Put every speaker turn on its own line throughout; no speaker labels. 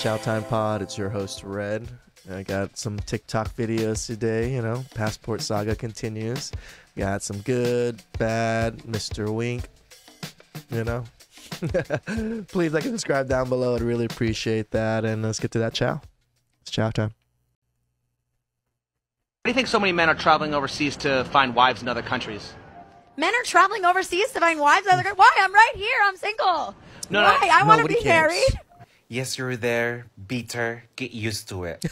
TheChowTimePod. It's your host, Red. I got some TikTok videos today, Passport saga continues. Got some good, bad, Mr. Wink, Please like and subscribe down below. I'd really appreciate that. And let's get to that chow. It's chow time.
Why do you think so many men are traveling overseas to find wives in other countries?
Men are traveling overseas to find wives in other countries? Why? I'm right here. I'm single.
No,
Why? I want to be married.
Yes, you're there. Bitter. Get used to it.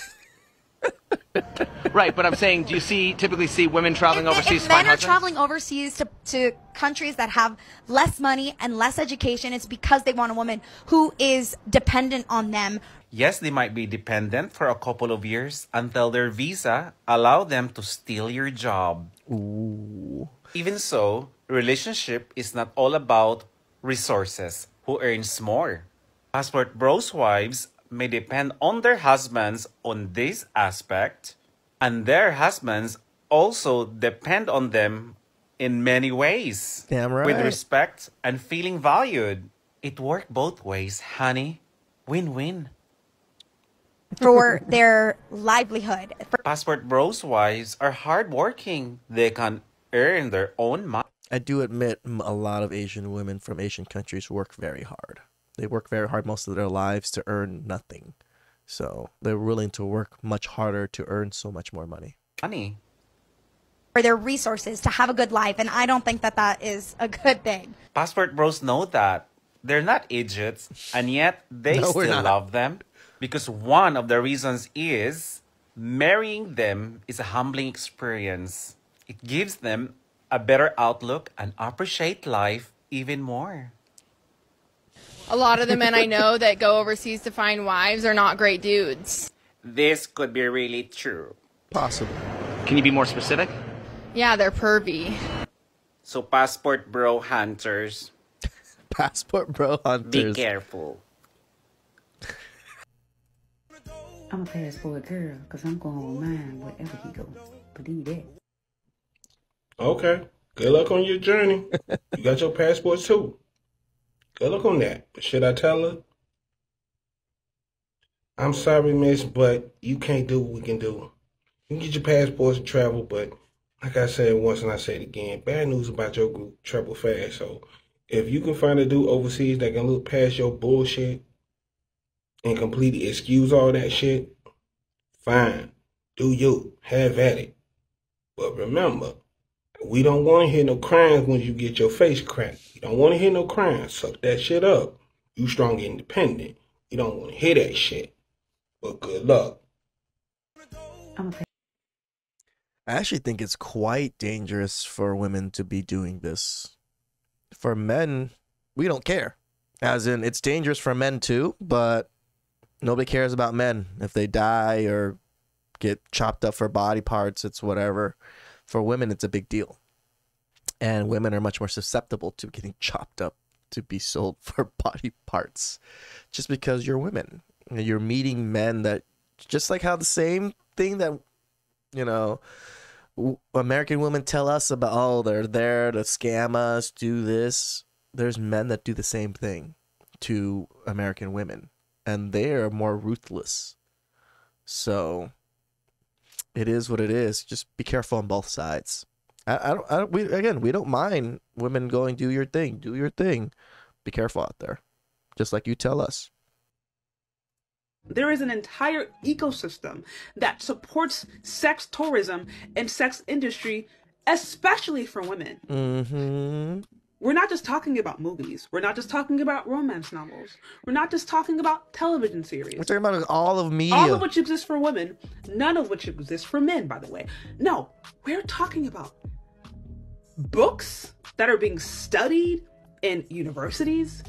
Right, but I'm saying, do you typically see women traveling overseas to
men
find
are
husbands?
traveling overseas to countries that have less money and less education, it's because they want a woman who is dependent on them.
Yes, they might be dependent for a couple of years until their visa allow them to steal your job.
Ooh.
Even so, relationship is not all about resources. Who earns more? Passport bros' wives may depend on their husbands on this aspect, and their husbands also depend on them in many ways.
Damn right.
With respect and feeling valued. It works both ways, honey. Win-win.
For their livelihood.
Passport bros' wives are hardworking. They can earn their own money.
I do admit a lot of Asian women from Asian countries work very hard. They work very hard most of their lives to earn nothing. So they're willing to work much harder to earn so much more money.
For their resources to have a good life. And I don't think that that is a good thing.
Passport bros know that. They're not idiots. And yet they
No,
still love them. Because one of the reasons is marrying them is a humbling experience. It gives them a better outlook and appreciate life even more.
A lot of the men I know that go overseas to find wives are not great dudes.
This could be really true.
Possible.
Can you be more specific?
Yeah, they're pervy.
So passport bro hunters,
Passport bro hunters.
be careful.
I'm a passport girl, because I'm going with mine wherever he goes. Believe that.
Okay. Good luck on your journey. You got your passport too. Good luck on that. But should I tell her? I'm sorry, miss, but you can't do what we can do. You can get your passports and travel, but like I said once and I say it again, bad news about your group, travel fast. So if you can find a dude overseas that can look past your bullshit and completely excuse all that shit, fine. Do you. Have at it. But remember, we don't want to hear no crying when you get your face cracked. You don't want to hear no crying. Suck that shit up. You strong and independent. You don't want to hear that shit. But good luck.
I actually think it's quite dangerous for women to be doing this. For men, we don't care. As in, it's dangerous for men too, but nobody cares about men. If they die or get chopped up for body parts, it's whatever. For women, it's a big deal. And women are much more susceptible to getting chopped up to be sold for body parts. Just because you're women. You're meeting men that, just like how the same thing that, American women tell us about, oh, they're there to scam us, do this. There's men that do the same thing to American women. And they are more ruthless. So it is what it is. Just be careful on both sides. We don't mind women going, do your thing. Do your thing. Be careful out there. Just like you tell us.
There is an entire ecosystem that supports sex tourism and sex industry, especially for women.
Mm-hmm.
We're not just talking about movies. We're not just talking about romance novels. We're not just talking about television series.
We're talking about all of media.
All of which exists for women, none of which exists for men, by the way. No, we're talking about books that are being studied in universities.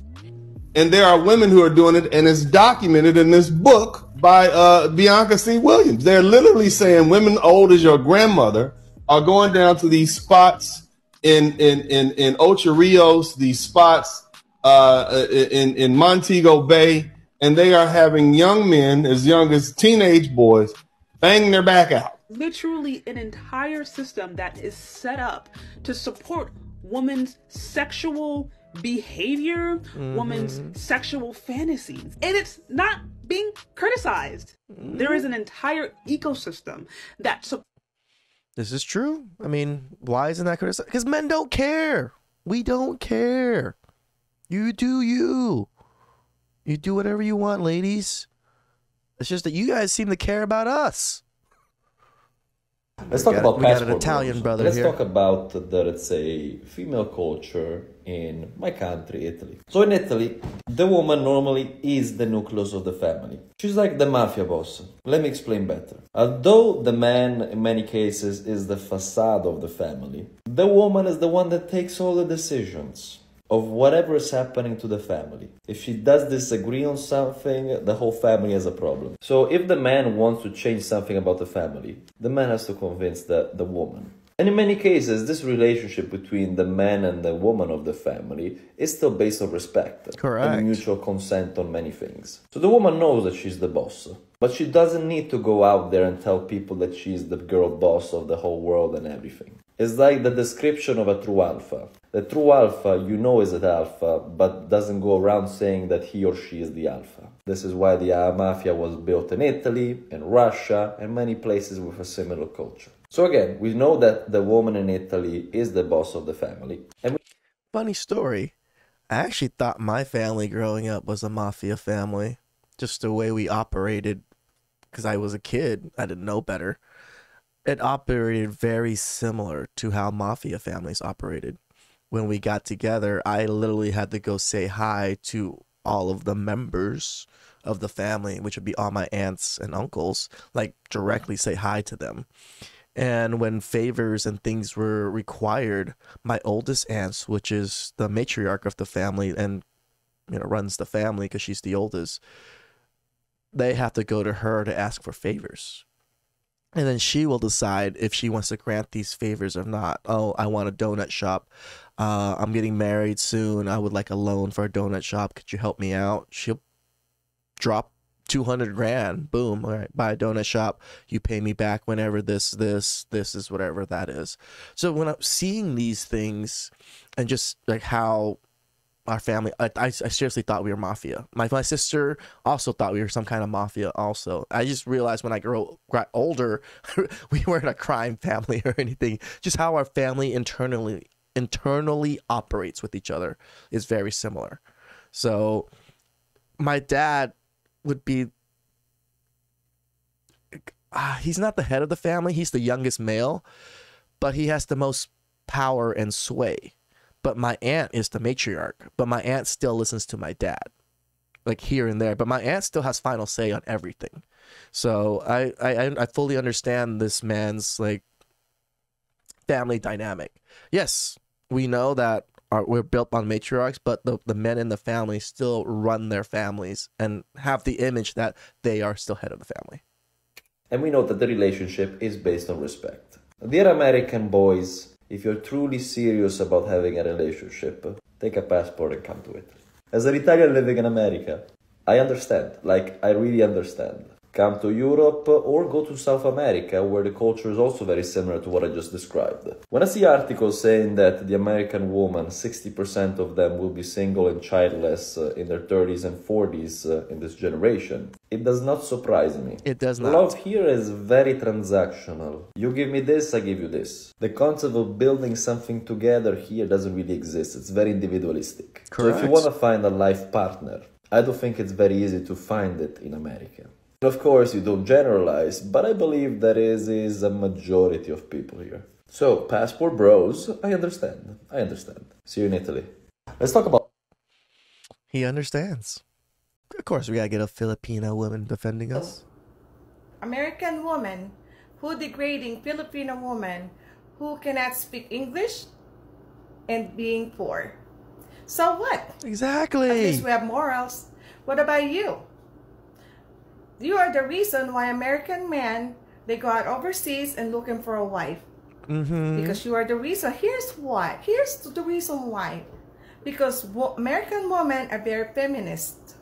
And there are women who are doing it, and it's documented in this book by Bianca C. Williams. They're literally saying women old as your grandmother are going down to these spots in Ocho Rios, these spots in Montego Bay, and they are having young men as young as teenage boys banging their back out.
Literally an entire system that is set up to support women's sexual behavior, women's sexual fantasies. And it's not being criticized. There is an entire ecosystem that supports.
This is true. I mean, why isn't that criticized? Because men don't care. We don't care. You do you. You do whatever you want, ladies. It's just that you guys seem to care about us.
Let's talk about
we got an
passport
Italian
rules.
brother
Let's
here.
talk about the, let's say, female culture in my country, Italy. So in Italy, the woman normally is the nucleus of the family. She's like the mafia boss. Let me explain better. Although the man, in many cases, is the facade of the family, the woman is the one that takes all the decisions of whatever is happening to the family. If she does disagree on something, the whole family has a problem. So if the man wants to change something about the family, the man has to convince the woman. And in many cases, this relationship between the man and the woman of the family is still based on respect.
Correct.
And mutual consent on many things. So the woman knows that she's the boss, but she doesn't need to go out there and tell people that she's the girl boss of the whole world and everything. It's like the description of a true alpha. The true alpha, you know, is an alpha, but doesn't go around saying that he or she is the alpha. This is why the mafia was built in Italy, in Russia, and many places with a similar culture. So again, we know that the woman in Italy is the boss of the family. And
Funny story. I actually thought my family growing up was a mafia family. Just the way we operated, because I was a kid. I didn't know better. It operated very similar to how mafia families operated. When we got together, I literally had to go say hi to all of the members of the family, which would be all my aunts and uncles, like directly say hi to them. And when favors and things were required, my oldest aunt, which is the matriarch of the family and runs the family because she's the oldest, they have to go to her to ask for favors. And then she will decide if she wants to grant these favors or not. Oh, I want a donut shop. I'm getting married soon. I would like a loan for a donut shop. Could you help me out? She'll drop 200 grand. Boom. All right, buy a donut shop. You pay me back whenever this is whatever that is. So when I'm seeing these things and just like how our family, I seriously thought we were mafia. My sister also thought we were some kind of mafia also. I just realized when I got older, we weren't a crime family or anything. Just how our family internally operates with each other is very similar. So my dad would be, he's not the head of the family. He's the youngest male, but he has the most power and sway. But my aunt is the matriarch. But my aunt still listens to my dad, like here and there. But my aunt still has final say on everything. So I fully understand this man's like family dynamic. Yes, we know that we're built on matriarchs, but the men in the family still run their families and have the image that they are still head of the family.
And we know that the relationship is based on respect. Dear American boys, if you're truly serious about having a relationship, take a passport and come to Italy. As an Italian living in America, I understand. Like, I really understand. Come to Europe or go to South America, where the culture is also very similar to what I just described. When I see articles saying that the American woman, 60% of them will be single and childless in their 30s and 40s in this generation, it does not surprise me.
It does not.
Love here is very transactional. You give me this, I give you this. The concept of building something together here doesn't really exist. It's very individualistic.
Correct.
So if you want to find a life partner, I don't think it's very easy to find it in America. Of course, you don't generalize, but I believe that is a majority of people here. So, passport bros, I understand. See you in Italy. Let's talk about...
He understands. Of course, we gotta get a Filipino woman defending us.
American woman who degrading Filipino woman who cannot speak English and being poor. So what?
Exactly.
At least we have morals. What about you? You are the reason why American men, they go out overseas and looking for a wife. Because you are the reason. Here's why. Here's the reason why. Because American women are very feminist.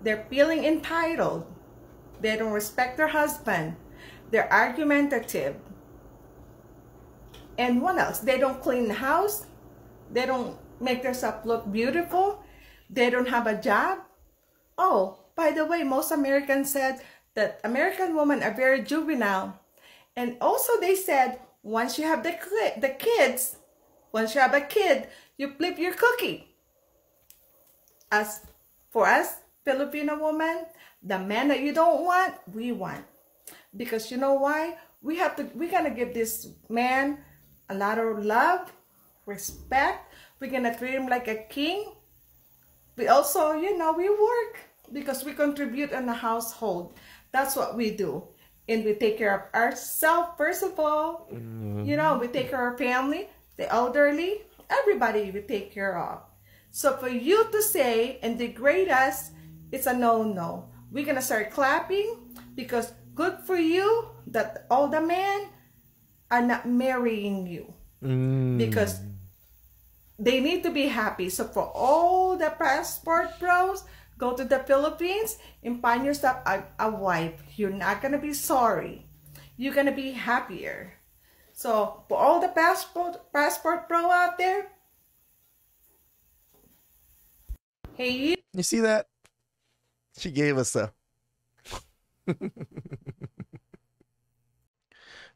They're feeling entitled. They don't respect their husband. They're argumentative. And what else? They don't clean the house. They don't make themselves look beautiful. They don't have a job. Oh, by the way, most Americans said that American women are very juvenile. And also they said, once you have the kids, once you have a kid, you flip your cookie. As for us, Filipino women, the man that you don't want, we want. Because you know why? We're gonna give this man a lot of love, respect. We're gonna treat him like a king. We also, you know, we work because we contribute in the household. That's what we do. And we take care of ourselves, first of all. You know, we take care of our family, the elderly, everybody we take care of. So for you to say and degrade us, it's a no-no. We're going to start clapping because good for you that all the men are not marrying you. Because they need to be happy. So for all the passport bros, go to the Philippines and find yourself a wife. You're not going to be sorry. You're going to be happier. So for all the passport pro out there, hey,
you see that? She gave us a...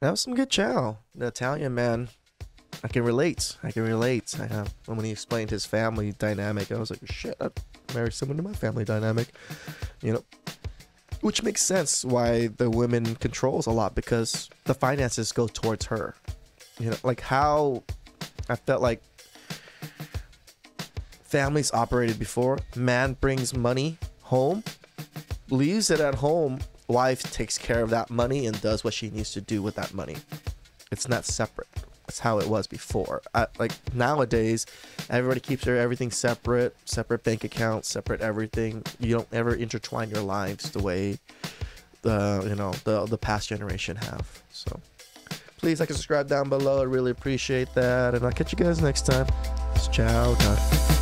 That was some good chow. The Italian man, I can relate. When he explained his family dynamic, I was like, shit, I'd marry someone to my family dynamic. You know, which makes sense why the women controls a lot, because the finances go towards her. You know, like how I felt like families operated before. Man brings money home, leaves it at home. Wife takes care of that money and does what she needs to do with that money. It's not separate. That's how it was before. Like nowadays, everybody keeps everything separate bank accounts, separate everything. You don't ever intertwine your lives the way the past generation have. So please like and subscribe down below. I really appreciate that, and I'll catch you guys next time. It's chow time.